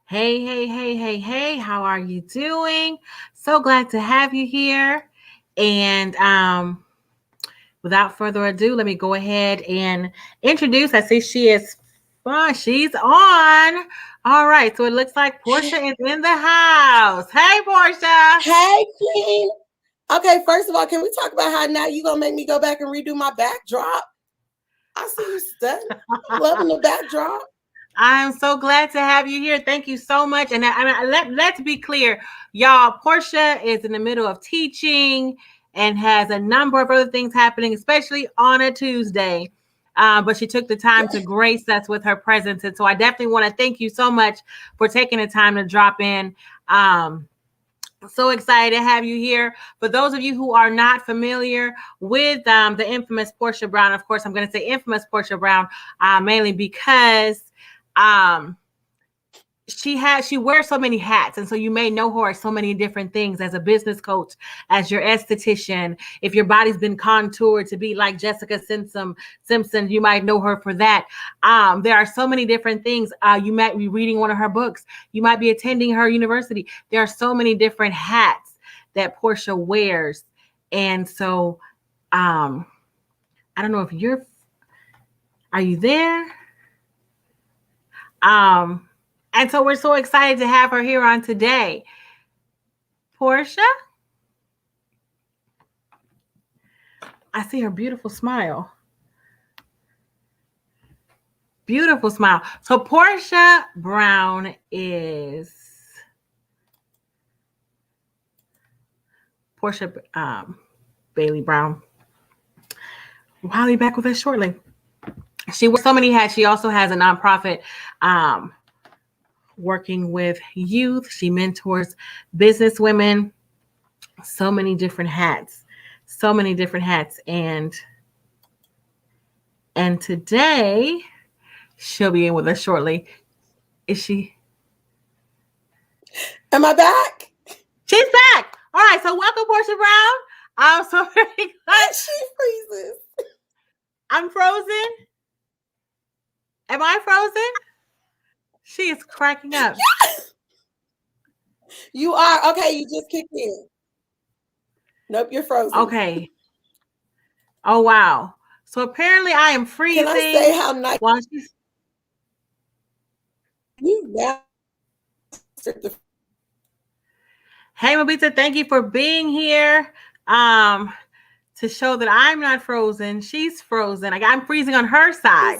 Hey, hey, hey, hey, hey, how are you doing? So glad to have you here. And without further ado, let me go ahead and introduce. I see she is fun. She's on. All right. So it looks like Portia is in the house. Hey, Portia. Hey, Queen. Okay, first of all, can we talk about how now you gonna make me go back and redo my backdrop? I see you stunning. I'm loving the backdrop. I'm so glad to have you here. Thank you so much. And let's be clear, y'all. Portia is in the middle of teaching and has a number of other things happening, especially on a Tuesday. But she took the time to grace us with her presence. And so I definitely want to thank you so much for taking the time to drop in. So excited to have you here. For those of you who are not familiar with the infamous Porsche Brown, of course, I'm going to say infamous Porsche Brown, mainly because um, she wears so many hats, and so you may know her as so many different things, as a business coach, as your esthetician. If your body's been contoured to be like Jessica Simpson, you might know her for that. There are so many different things. You might be reading one of her books. You might be attending her university. There are so many different hats that Portia wears, and so I don't know if are you there? And so we're so excited to have her here on today. Portia, I see her beautiful smile. Beautiful smile. So Porsche Brown is Portia Bailey Brown. I'll be back with us shortly. She wears so many hats. She also has a nonprofit working with youth. She mentors business women. So many different hats. So many different hats. And today she'll be in with us shortly. Is she? Am I back? She's back. All right. So welcome, Porsche Brown. I'm so very glad. She freezes. I'm frozen. Am I frozen? She is cracking up. You are. Okay, you just kicked in. Nope, you're frozen. Okay. Oh, wow. So apparently I am freezing. Can I say how nice while she's... you mastered the... Hey, Mabita, thank you for being here. To show that I'm not frozen. She's frozen. I'm freezing on her side.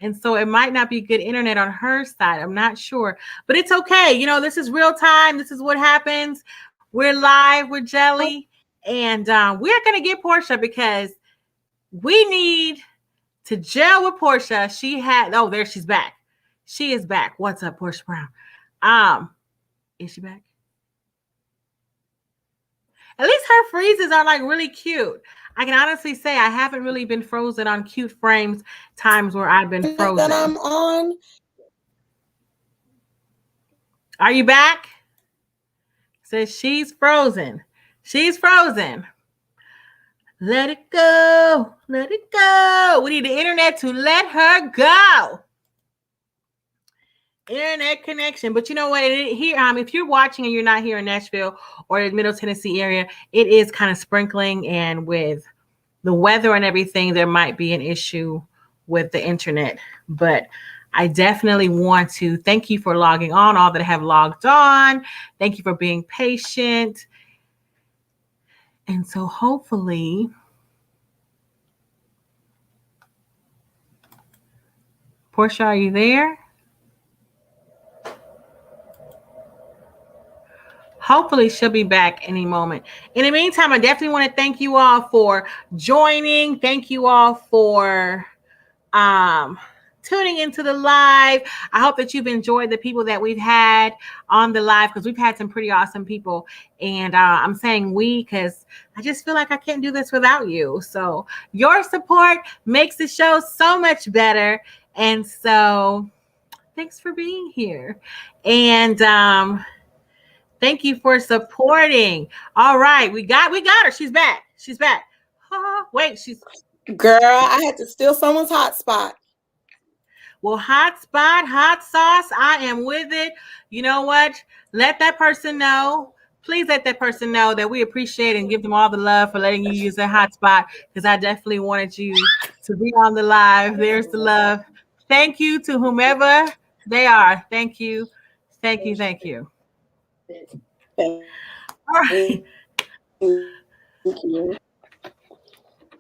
And so it might not be good internet on her side. I'm not sure. But it's okay. You know, this is real time. This is what happens. We're live with Jelly. And we're going to get Portia because we need to gel with Portia. There she's back. She is back. What's up, Porsche Brown? Is she back? At least her freezes are like really cute. I can honestly say I haven't really been frozen on cute frames times where I've been frozen. That I'm on. Are you back? Says she's frozen. She's frozen. Let it go. Let it go. We need the internet to let her go. Internet connection. But you know what? Here, if you're watching and you're not here in Nashville or the Middle Tennessee area, it is kind of sprinkling, and with the weather and everything, there might be an issue with the internet. But I definitely want to thank you for logging on, all that have logged on. Thank you for being patient. And so hopefully Portia, are you there? Hopefully she'll be back any moment. In the meantime, I definitely want to thank you all for joining. Thank you all for tuning into the live. I hope that you've enjoyed the people that we've had on the live, because we've had some pretty awesome people. And I'm saying we because I just feel like I can't do this without you. So your support makes the show so much better. And so thanks for being here. And thank you for supporting. All right, we got her. She's back. She's back. Wait, Girl, I had to steal someone's hotspot. Well, hot spot, hot sauce, I am with it. You know what? Let that person know. Please let that person know that we appreciate and give them all the love for letting you use their hot spot, because I definitely wanted you to be on the live. There's the love. Thank you to whomever they are. Thank you. Thank you. Thank you. All right. Thank you.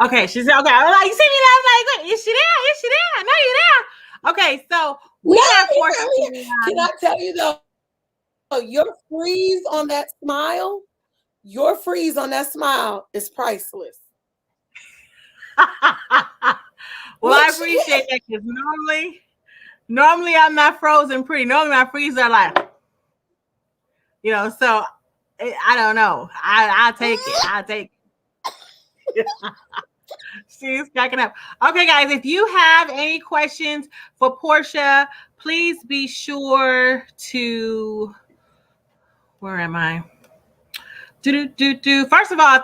Okay, she said, okay. I was like, you see me? I was like, wait, is she there? Is she there? No, you're there. Okay, so we No, have he's Porsche. not here. Can I tell you though, your freeze on that smile, your freeze on that smile is priceless. Well, Look, I she appreciate that, because normally I'm not frozen pretty. Normally my freezes are like, so I don't know. I'll take it. I'll take it. She's cracking up. Okay, guys, if you have any questions for Portia, please be sure to. Where am I? First of all,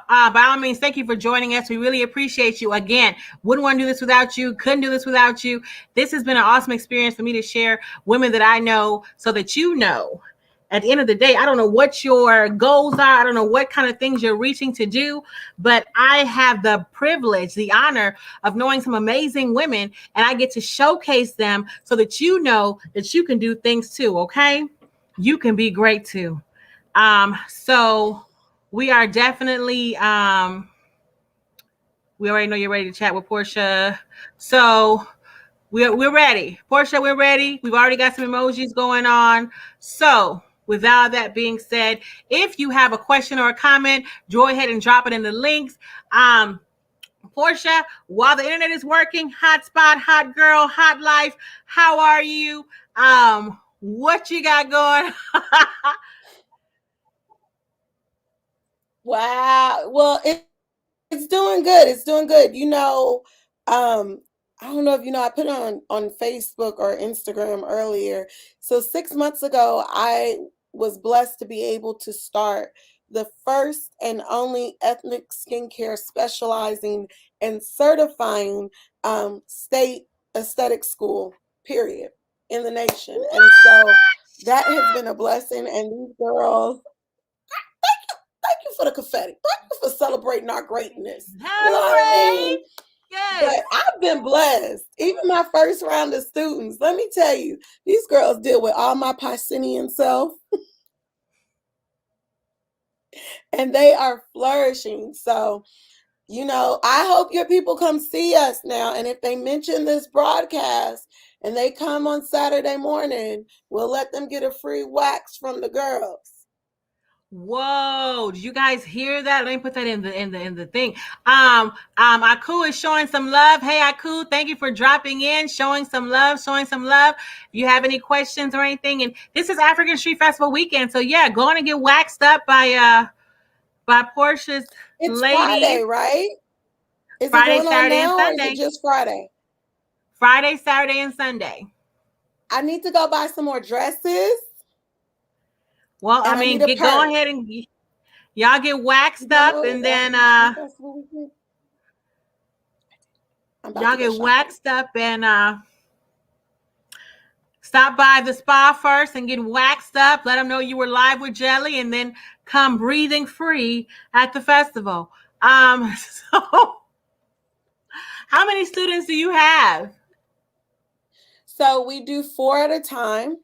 by all means, thank you for joining us. We really appreciate you. Again, wouldn't want to do this without you. Couldn't do this without you. This has been an awesome experience for me to share women that I know, so that you know. At the end of the day, I don't know what your goals are. I don't know what kind of things you're reaching to do, but I have the privilege, the honor of knowing some amazing women, and I get to showcase them so that you know that you can do things too. Okay, you can be great too. So we are definitely we already know you're ready to chat with Portia. So we're ready. Portia, we're ready. We've already got some emojis going on. So without that being said, if you have a question or a comment, go ahead and drop it in the links. Portia, while the internet is working, hot spot, hot girl, hot life, how are you? What you got going? wow. Well, it's doing good. It's doing good. I don't know if you know, I put it on Facebook or Instagram earlier. So 6 months ago, I was blessed to be able to start the first and only ethnic skincare specializing and certifying state aesthetic school, period, in the nation. And so that has been a blessing. And these girls, thank you for the confetti. Thank you for celebrating our greatness. You know what I mean? Celebrate. Yes. But I've been blessed. Even my first round of students, let me tell you, these girls deal with all my Piscean self, and they are flourishing. So, I hope your people come see us now. And if they mention this broadcast and they come on Saturday morning, we'll let them get a free wax from the girls. Whoa, did you guys hear that? Let me put that in the thing. Aku is showing some love. Hey Aku, thank you for dropping in, showing some love, showing some love. If you have any questions or anything, and this is African Street Festival weekend, so yeah, go on and get waxed up by Portia's It's ladies. Friday, right? Is it Friday, going on Saturday, and now or is it Sunday. just Friday? Friday, Saturday, and Sunday. I need to go buy some more dresses Well, I and I mean, need a go purse. ahead and y'all get You waxed don't up, know and it's then African Street Festival weekend? I'm about y'all to go get shopping. waxed up and stop by the spa first and get waxed up. Let them know you were live with Jelly, and then come breathing free at the festival. So how many students do you have? So we do 4 at a time.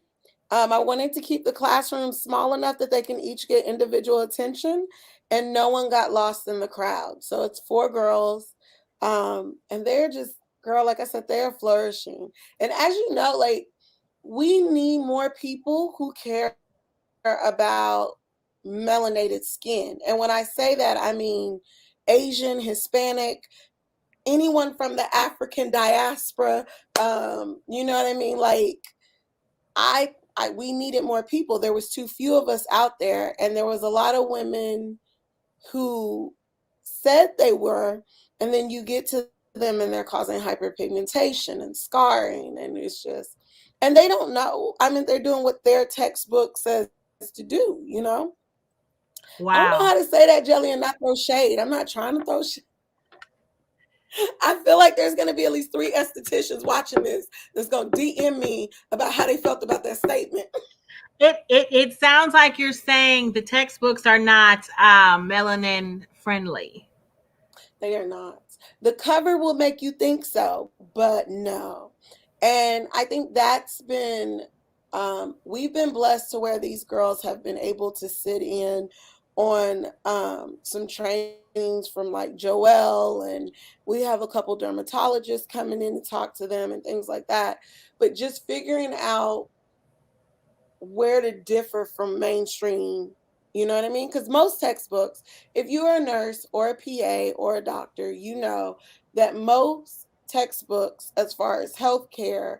I wanted to keep the classroom small enough that they can each get individual attention and no one got lost in the crowd. So it's 4 girls. And they're just, girl, like I said, they're flourishing. And as you know, like, we need more people who care about melanated skin. And when I say that, I mean Asian, Hispanic, anyone from the African diaspora. You know what I mean? Like, we needed more people. There was too few of us out there, and there was a lot of women who said they were, and then you get to them and they're causing hyperpigmentation and scarring, and it's just, and they don't know. I mean, they're doing what their textbook says to do. I don't know Wow. how to say that, Jelly, and not throw shade. I'm not trying to throw shade. I feel like there's going to be at least 3 estheticians watching this that's going to DM me about how they felt about that statement. It sounds like you're saying the textbooks are not melanin friendly. They are not. The cover will make you think so, but no. And I think that's been, we've been blessed to where these girls have been able to sit in on some trainings from like Joelle, and we have a couple dermatologists coming in to talk to them and things like that. But just figuring out where to differ from mainstream. You know what I mean? Because most textbooks, if you're a nurse or a PA or a doctor, you know that most textbooks, as far as healthcare,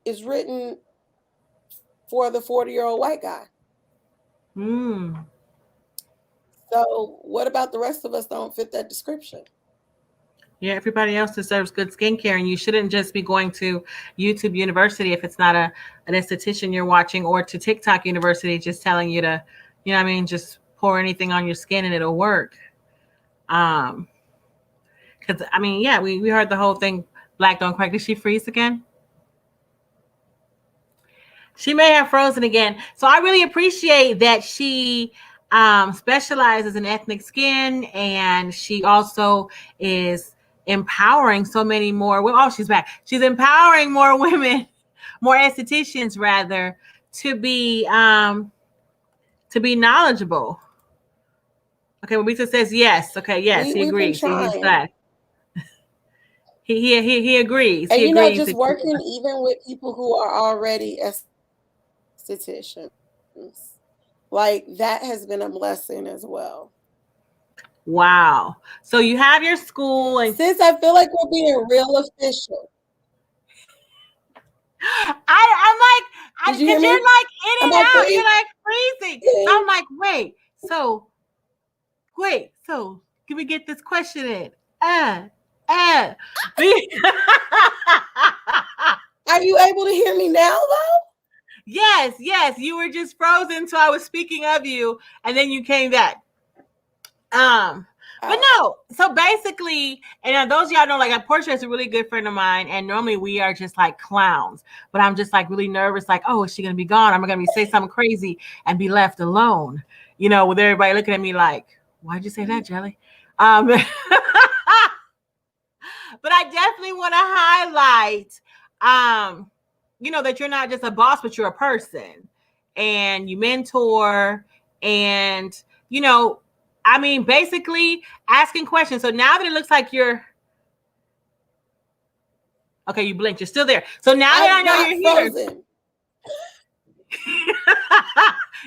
is written for the 40-year-old white guy. Mm. So, what about the rest of us don't fit that description? Yeah, everybody else deserves good skincare, and you shouldn't just be going to YouTube University if it's not an esthetician you're watching, or to TikTok University just telling you to, you know what I mean, just pour anything on your skin and it'll work. Um, because I mean, yeah, we heard the whole thing. Black don't crack. Did she freeze again? She may have frozen again. So I really appreciate that she specializes in ethnic skin, and she also is empowering so many more. Oh, she's back. She's empowering more women, more estheticians rather, to be knowledgeable. Okay, well, Lisa says yes. Okay, yes, he We've been agrees. He's trying. back. He agrees. And He you know, agrees. just working even with people who are already estheticians, like that has been a blessing as well. Wow. So you have your school, and Sis, I feel like we're being real official. I'm like, Did you hear because you're me? like in Am and I out. You're freezing? like freezing. So I'm like, wait. So can we get this question in? Uh. Are you able to hear me now, though? Yes. You were just frozen. So I was speaking of you, and then you came back. But Oh, no, so basically, and those of y'all know, like, Portia is a really good friend of mine, and normally we are just like clowns, but I'm just like really nervous, like, oh, is she gonna be gone? I'm gonna be say something crazy and be left alone, with everybody looking at me like, why'd you say that, Jelly? But I definitely want to highlight, that you're not just a boss, but you're a person, and you mentor, and you know I mean, basically asking questions. So now that it looks like you're okay, you blinked, you're still there. So now that I I'm know not you're here, frozen.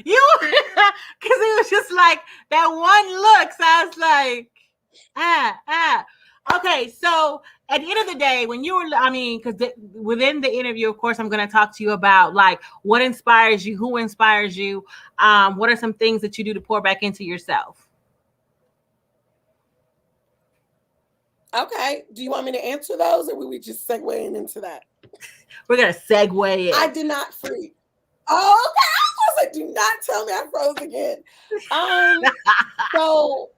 you because it was just like that one look. So I was like, ah. Okay, so at the end of the day, when you were, I mean, because within the interview, of course, I'm going to talk to you about like what inspires you, who inspires you, what are some things that you do to pour back into yourself. Okay. Do you want me to answer those, or will we just segue into that? We're going to segue in. I did not freeze. Oh, okay. I was like, do not tell me I froze again. So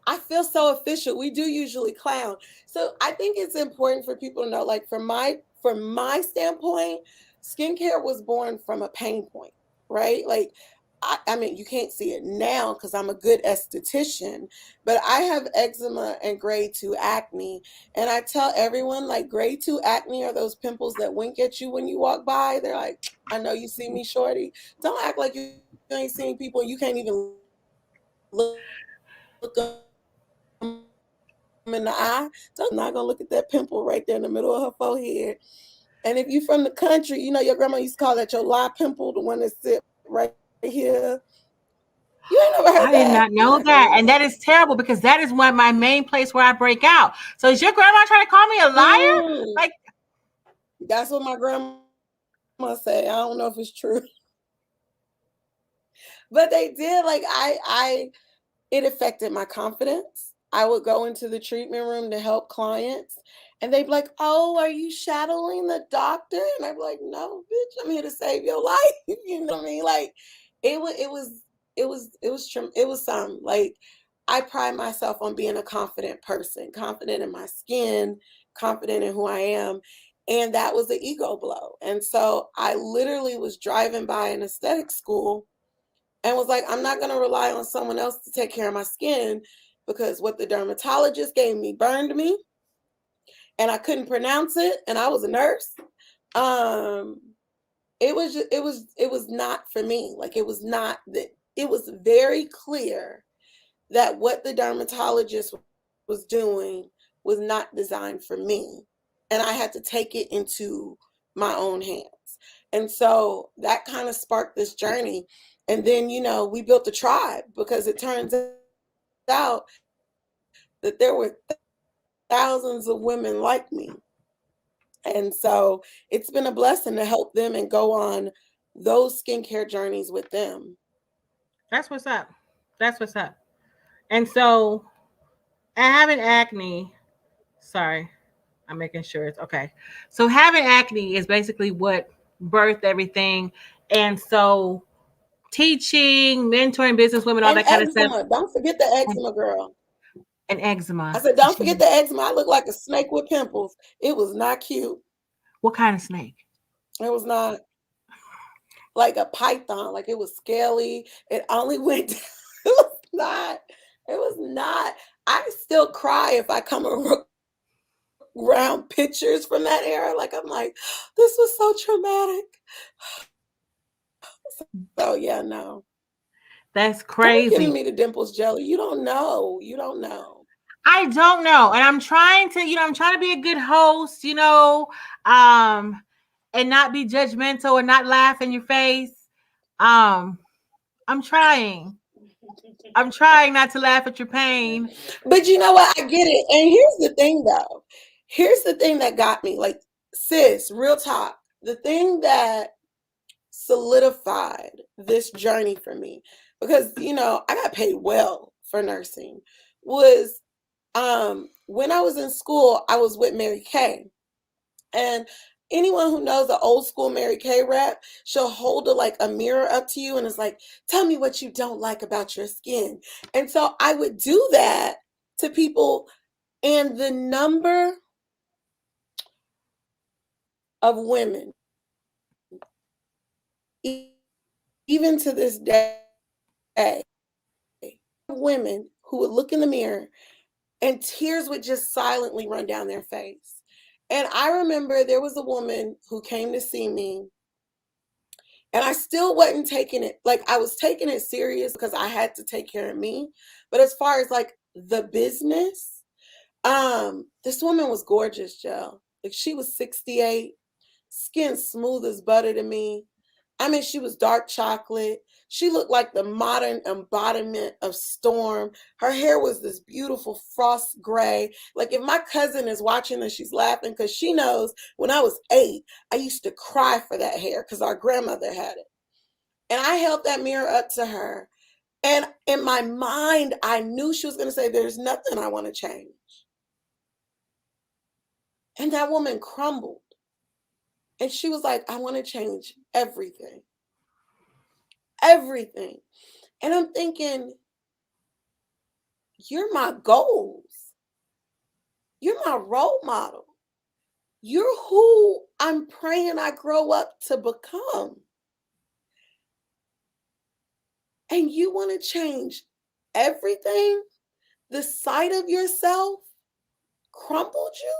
I feel so official. We do usually clown. So I think it's important for people to know, like from my standpoint, skincare was born from a pain point, right? Like I mean, you can't see it now because I'm a good esthetician, but I have eczema and grade 2 acne. And I tell everyone, like, grade 2 acne are those pimples that wink at you when you walk by. They're like, I know you see me, shorty. Don't act like you ain't seeing people. You can't even look them in the eye. So I'm not gonna look at that pimple right there in the middle of her forehead. And if you from the country, you know your grandma used to call that your lie pimple, the one that sit right here. You ain't never I heard did that. not I'm know not gonna that. use And that that. is terrible because that is one my main place where I break out. So is your grandma trying to call me a liar? Mm, Like, that's what my grandma say. I don't know if it's true, but they did. Like it affected my confidence. I would go into the treatment room to help clients, and they'd be like, "Oh, are you shadowing the doctor?" And I'd be like, "No, bitch, I'm here to save your life." You know what I mean? Like, it was some like I pride myself on being a confident person, confident in my skin, confident in who I am. And that was the ego blow. And so I literally was driving by an aesthetic school and was like, I'm not going to rely on someone else to take care of my skin because what the dermatologist gave me burned me and I couldn't pronounce it. And I was a nurse. Um, it was not for me. Like it was not that. It was very clear that what the dermatologist was doing was not designed for me. And I had to take it into my own hands. And so that kind of sparked this journey. And then, we built a tribe because it turns out that there were thousands of women like me. And so it's been a blessing to help them and go on those skincare journeys with them. That's what's up. That's what's up. And so, having acne, sorry, I'm making sure it's okay. So, having acne is basically what birthed everything. And so, teaching, mentoring business women, all And that kind of stuff, eczema. Don't forget the eczema, girl. and I eczema. said, don't forget the eczema. I look like a snake with pimples. It was not cute. What kind of snake? It was not like a python. Like it was scaly. It only went down. It was not. It was not. I still cry if I come around pictures from that era. Like I'm like, this was so traumatic. So yeah, no. That's Don't be crazy. giving me the dimples jelly. You don't know. You don't know. I don't know. And I'm trying to, I'm trying to be a good host, um, and not be judgmental and not laugh in your face. Um, I'm trying. I'm trying not to laugh at your pain. But you know what? I get it. And here's the thing though. Here's the thing that got me. Like, sis, real talk. The thing that solidified this journey for me, because I got paid well for nursing, was when I was in school, I was with Mary Kay. And anyone who knows the old school Mary Kay rep, she'll hold a mirror up to you and it's like, tell me what you don't like about your skin. And so I would do that to people, and the number of women, even to this day, women who would look in the mirror and tears would just silently run down their face. And I remember there was a woman who came to see me, and I still wasn't taking it. Like, I was taking it serious because I had to take care of me. But as far as like the business, this woman was gorgeous, Jill. Like, she was 68, skin smooth as butter to me. I mean, she was dark chocolate. She looked like the modern embodiment of Storm. Her hair was this beautiful frost gray. Like, if my cousin is watching and she's laughing because she knows when I was 8, I used to cry for that hair because our grandmother had it. And I held that mirror up to her. And in my mind, I knew she was going to say, there's nothing I want to change. And that woman crumbled. And she was like, I want to change everything. Everything. And I'm thinking, you're my goals. You're my role model. You're who I'm praying I grow up to become. And you want to change everything? The sight of yourself crumbled you?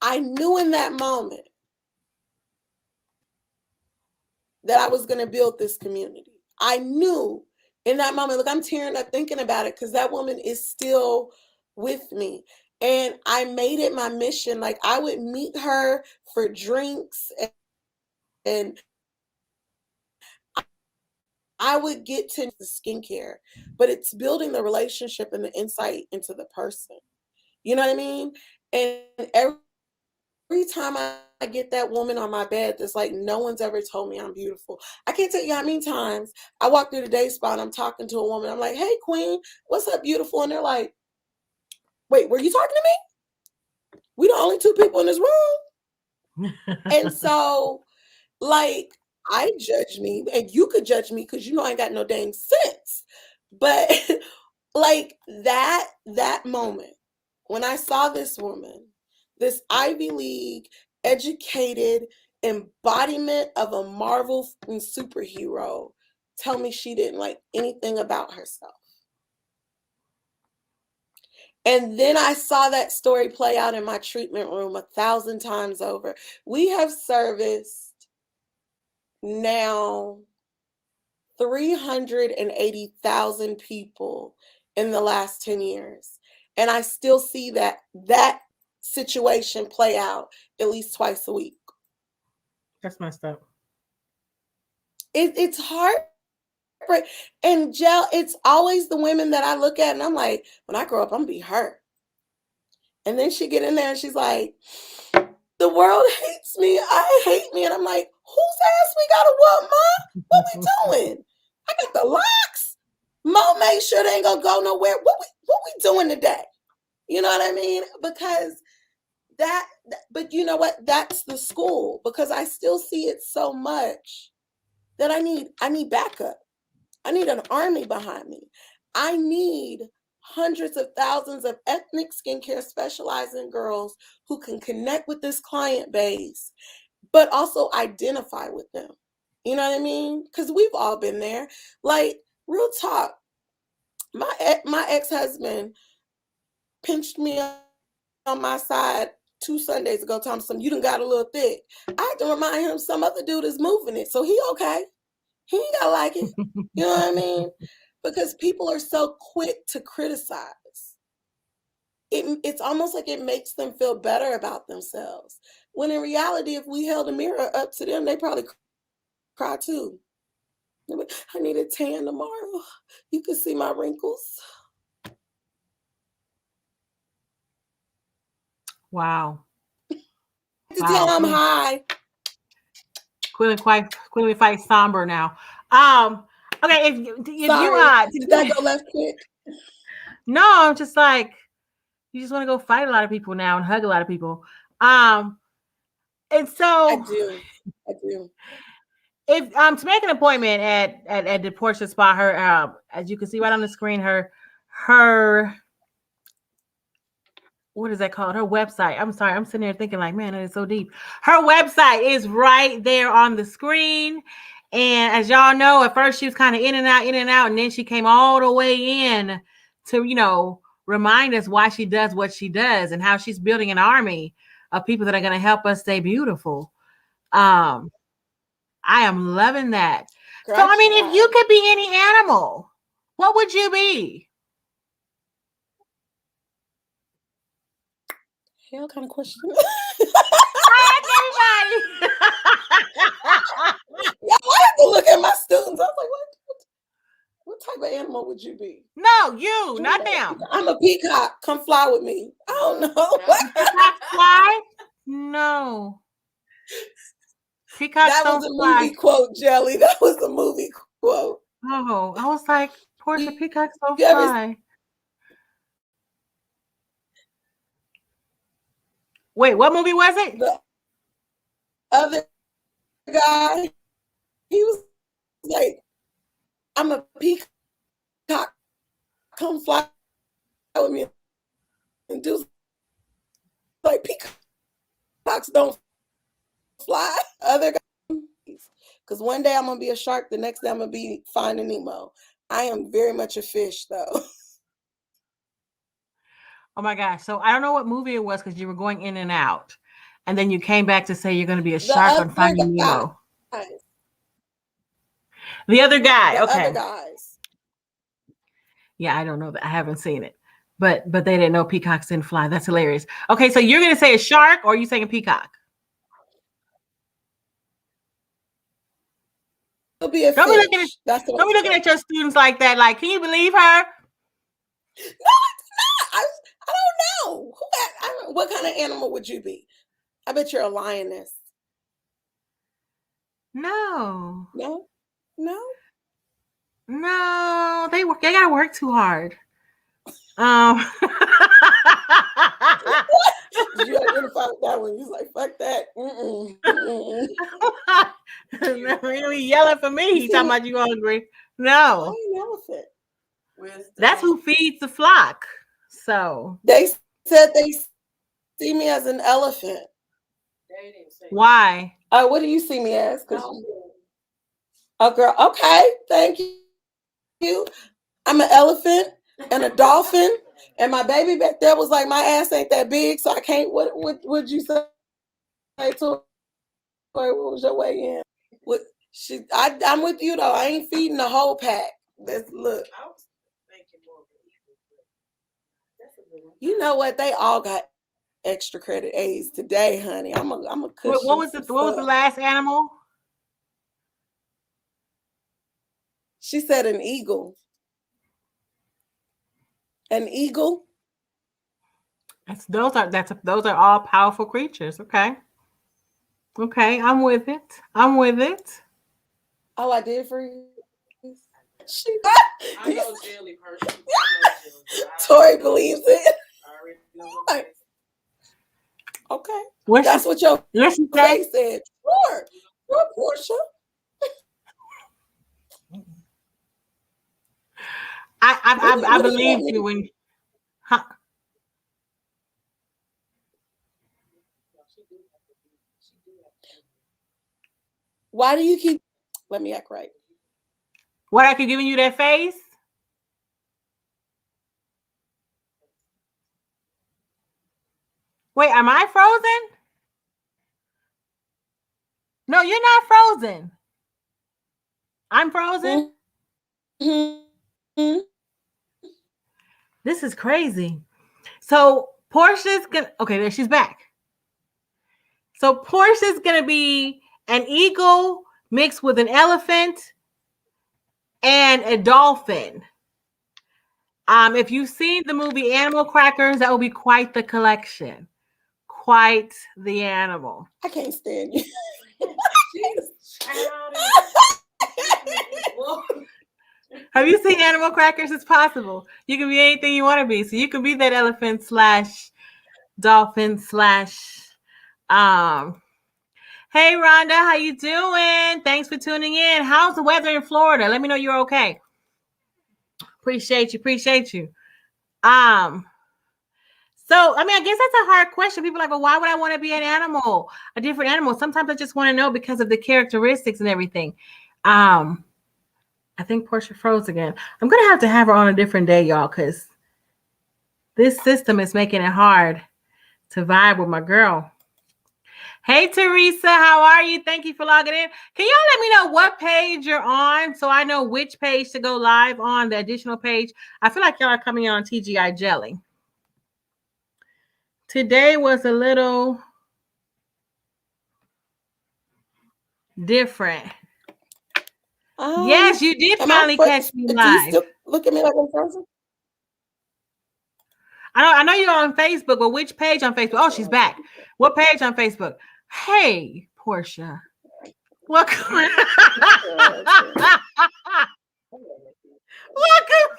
I knew in that moment that I was going to build this community. I knew in that moment, look, I'm tearing up thinking about it because that woman is still with me. And I made it my mission. Like, I would meet her for drinks, and I would get to the skincare, but it's building the relationship and the insight into the person. You know what I mean? And every time I get that woman on my bed that's like, no one's ever told me I'm beautiful. I can't tell you how many times I walk through the day spa and I'm talking to a woman. I'm like, hey, queen, what's up, beautiful? And they're like, wait, were you talking to me? We the only 2 people in this room. And so, like, I judge me, and you could judge me because you know I ain't got no dang sense. But like that moment when I saw this woman, this Ivy League educated embodiment of a Marvel superhero, tell me she didn't like anything about herself. And then I saw that story play out in my treatment room 1,000 times over. We have serviced now 380,000 people in the last 10 years. And I still see that situation play out at least twice a week. That's messed up. It's hard. And Jel, it's always the women that I look at and I'm like, when I grow up, I'm gonna be her. And then she get in there and she's like, the world hates me. I hate me. And I'm like, whose ass we gotta whoop, Ma? What we doing? I got the locks. Mo made sure they ain't gonna go nowhere. What we doing today? You know what I mean? Because but you know what? That's the school, because I still see it so much that I need backup. I need an army behind me. I need hundreds of thousands of ethnic skincare specializing girls who can connect with this client base, but also identify with them. You know what I mean? Because we've all been there. Like, real talk, my ex-husband pinched me on my side 2 Sundays ago, telling me, you done got a little thick. I had to remind him some other dude is moving it, so he okay. He ain't gotta like it. You know what I mean? Because people are so quick to criticize. It's almost like it makes them feel better about themselves. When in reality, if we held a mirror up to them, they probably cry too. I need a tan tomorrow. You can see my wrinkles. Wow. To tell them hi. Queen fight somber now. Okay, if you did that go left quick? No, I'm just like, you just want to go fight a lot of people now and hug a lot of people. And so I do. If to make an appointment at the Porsche spa, her as you can see right on the screen, her what is that called? Her website. I'm sorry, I'm sitting there thinking like, man, that is so deep. Her website is right there on the screen. And as y'all know, at first she was kind of in and out, and then she came all the way in to, remind us why she does what she does and how she's building an army of people that are going to help us stay beautiful. I am loving that. So, I mean, if you could be any animal, what would you be? Hell kind of question. Everybody. Yeah, I have to look at my students. I was like, what type of animal would you be? No, you, not them. I'm a peacock. Come fly with me. I don't know. Peacock fly? No. Peacocks that was a movie quote, Jelly. That was a movie quote. Oh, I was like, Porsche, peacocks don't fly. Wait, what movie was it? The other guy, he was like, I'm a peacock. Come fly with me. And dudes like, peacocks don't fly. Other guys. Because one day I'm going to be a shark. The next day I'm going to be Finding Nemo. I am very much a fish, though. Oh, my gosh. So I don't know what movie it was because you were going in and out. And then you came back to say you're going to be a shark on Finding Nemo. The other guy. Okay. Other guys. Yeah, I don't know that. I haven't seen it. But they didn't know peacocks didn't fly. That's hilarious. Okay, so you're going to say a shark or are you saying a peacock? It'll be a fish. Don't be looking at your students like that. Like, can you believe her? No, it's not. I don't know. What kind of animal would you be? I bet you're a lioness. No. No? No, they gotta work too hard. Did you identify with that one? You was like, fuck that. He yelling for me. He talking about you hungry. No. I ain't elephant. That's who feeds the flock. So they said they see me as an elephant. Why? What do you see me as? Oh, girl. Okay. Thank you. I'm an elephant and a dolphin. And my baby back there was like, my ass ain't that big, so I can't. What would you say to her? What was your way in? I'm with you though. I ain't feeding the whole pack. Look. You know what? They all got extra credit A's today, honey. I'm a cushion. What was the last animal? She said an eagle. An eagle. Those are all powerful creatures. Okay. Okay, I'm with it. Oh, I did freeze. I know jelly person. Tori believes it. Okay. That's what your face said. Sure, Porsche. I believe you when. Huh? Why do you keep? Let me act right. What, I keep giving you that face? Wait, am I frozen? No, you're not frozen. I'm frozen. Mm-hmm. This is crazy. So Portia's gonna. Okay, there she's back. So Portia's gonna be an eagle mixed with an elephant and a dolphin. If you've seen the movie Animal Crackers, that will be quite the collection. Quite the animal. I can't stand you. Have you seen Animal Crackers? It's possible. You can be anything you want to be. So you can be that elephant / dolphin / Hey Rhonda, how you doing? Thanks for tuning in. How's the weather in Florida? Let me know you're okay. Appreciate you. So, I mean, I guess that's a hard question. People are like, well, why would I want to be an animal, a different animal? Sometimes I just want to know because of the characteristics and everything. I think Porsche froze again. I'm going to have her on a different day, y'all, because this system is making it hard to vibe with my girl. Hey, Teresa, how are you? Thank you for logging in. Can y'all let me know what page you're on so I know which page to go live on, the additional page? I feel like y'all are coming on TGI Jelly. Today was a little different. Yes, you did finally catch me live. Do you still look at me like I'm frozen? I know you're on Facebook, but which page on Facebook? Oh, she's back. What page on Facebook? Hey, Portia. Welcome. Welcome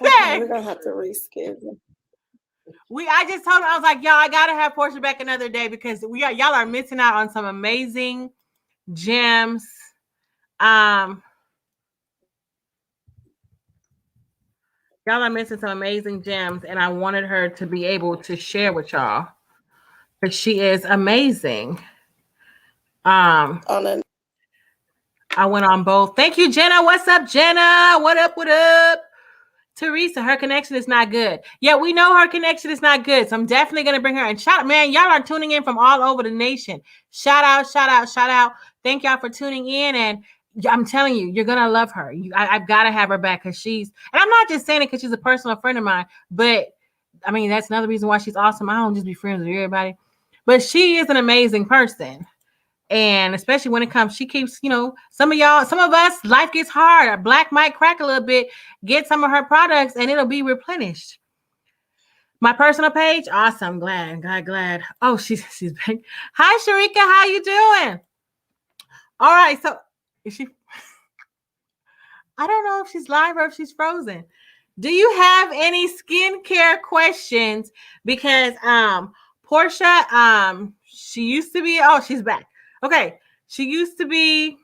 back. We're gonna have to reschedule. I just told her, I was like, y'all, I gotta have Portia back another day because y'all are missing out on some amazing gems. Y'all are missing some amazing gems, and I wanted her to be able to share with y'all because she is amazing. I went on both. Thank you, Jenna. What's up, Jenna? What up? Teresa, her connection is not good. Yeah, we know her connection is not good. So I'm definitely going to bring her. And man, y'all are tuning in from all over the nation. Shout out. Thank y'all for tuning in. And I'm telling you, you're going to love her. I've got to have her back because and I'm not just saying it because she's a personal friend of mine, but I mean, that's another reason why she's awesome. I don't just be friends with everybody, but she is an amazing person. And especially when it comes, she keeps, some of us, life gets hard. Our black might crack a little bit, get some of her products and it'll be replenished. My personal page, awesome. Glad. Oh, she's back. Hi, Sharika. How you doing? All right. So is she, I don't know if she's live or if she's frozen. Do you have any skincare questions? Because Portia, she used to be, oh, she's back. Okay. She used to be,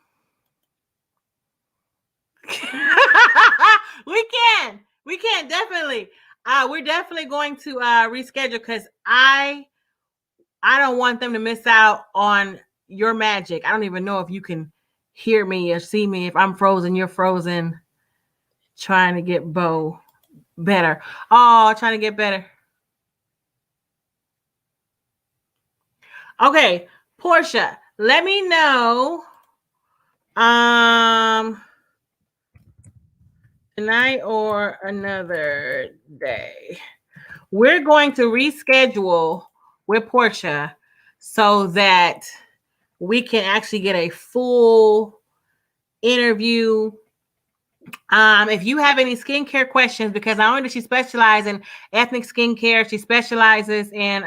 we can definitely. We're definitely going to reschedule because I don't want them to miss out on your magic. I don't even know if you can hear me or see me. If I'm frozen, you're frozen. Trying to get Bo better. Oh, trying to get better. Okay, Portia, let me know tonight or another day. We're going to reschedule with Portia so that we can actually get a full interview. If you have any skincare questions, because not only does she specialize in ethnic skincare, she specializes in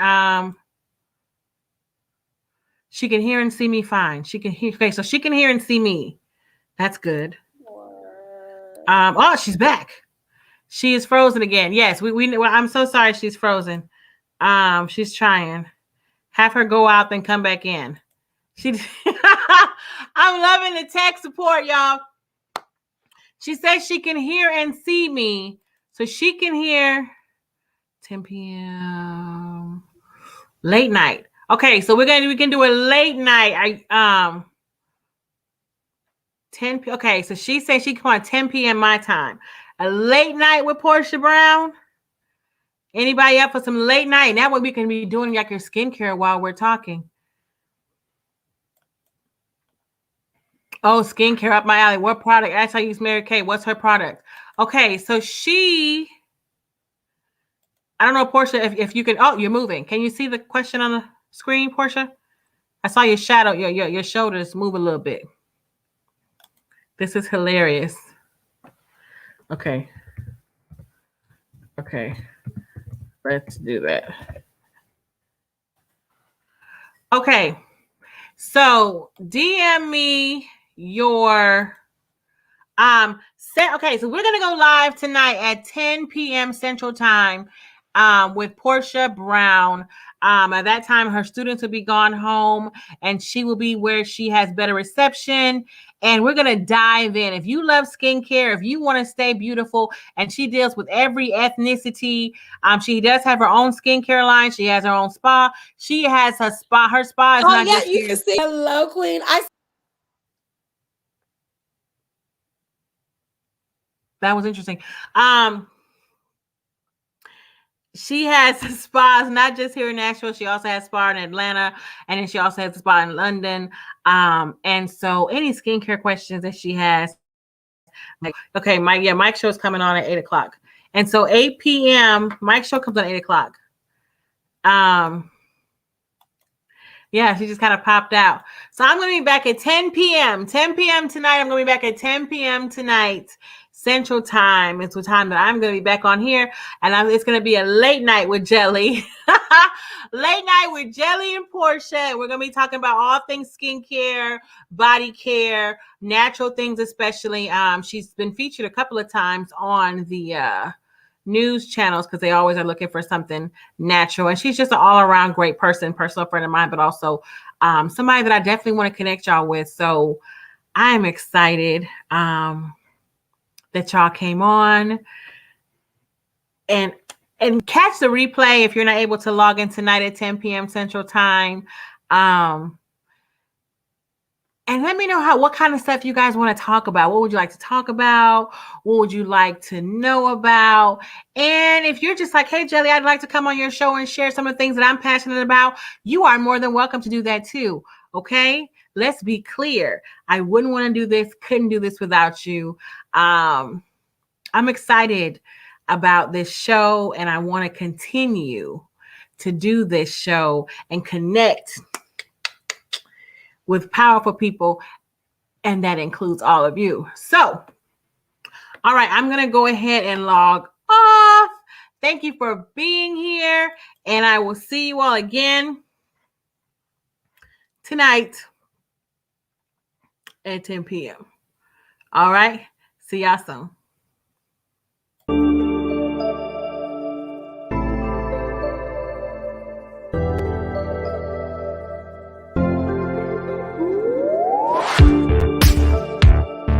she can hear and see me fine. She can hear. Okay, so she can hear and see me. That's good. Oh, she's back. She is frozen again. Yes, we well, I'm so sorry she's frozen. She's trying. Have her go out then come back in. She I'm loving the tech support, y'all. She says she can hear and see me. So she can hear 10 p.m. late night. Okay, so we can do a late night. 10 okay, so she said she come on 10 p.m. my time. A late night with Porsche Brown. Anybody up for some late night? And that way we can be doing like your skincare while we're talking. Oh, skincare up my alley. What product? That's how I use Mary Kay. What's her product? Okay, so I don't know, Portia, if you can. Oh, you're moving. Can you see the question on the screen, Portia? I saw your shadow, your shoulders move a little bit. This is hilarious. Okay. Okay. Let's do that. Okay. So DM me your okay, so we're gonna go live tonight at 10 p.m. Central Time with Porsche Brown. At that time, her students will be gone home and she will be where she has better reception. And we're going to dive in. If you love skincare, if you want to stay beautiful, and she deals with every ethnicity. She does have her own skincare line. She has her own spa. She has her spa. Her spa is not just you can see. Hello, Queen. That was interesting. She has spas not just here in Nashville. She also has a spa in Atlanta, and then she also has a spa in London. And so any skincare questions that she has, okay, Mike show is coming on at 8:00, and so 8 p.m. Mike show comes on 8:00. Yeah, she just kind of popped out. So I'm going to be back at 10 p.m. 10 p.m. tonight. I'm going to be back at 10 p.m. tonight. Central Time. It's the time that I'm going to be back on here. And it's going to be a late night with Jelly. Late night with Jelly and Portia. We're going to be talking about all things skincare, body care, natural things especially. She's been featured a couple of times on the news channels because they always are looking for something natural. And she's just an all-around great person, personal friend of mine, but also somebody that I definitely want to connect y'all with. So I'm excited that y'all came on and catch the replay if you're not able to log in tonight at 10 p.m. Central Time. And let me know what kind of stuff you guys want to talk about. What would you like to talk about? What would you like to know about? And if you're just like, hey, Jelly, I'd like to come on your show and share some of the things that I'm passionate about, you are more than welcome to do that too. Okay? Let's be clear. I wouldn't want to do this, couldn't do this without you. I'm excited about this show, and I want to continue to do this show and connect with powerful people, and that includes all of you. So, all right, I'm going to go ahead and log off. Thank you for being here, and I will see you all again tonight at 10 p.m. All right, see y'all soon.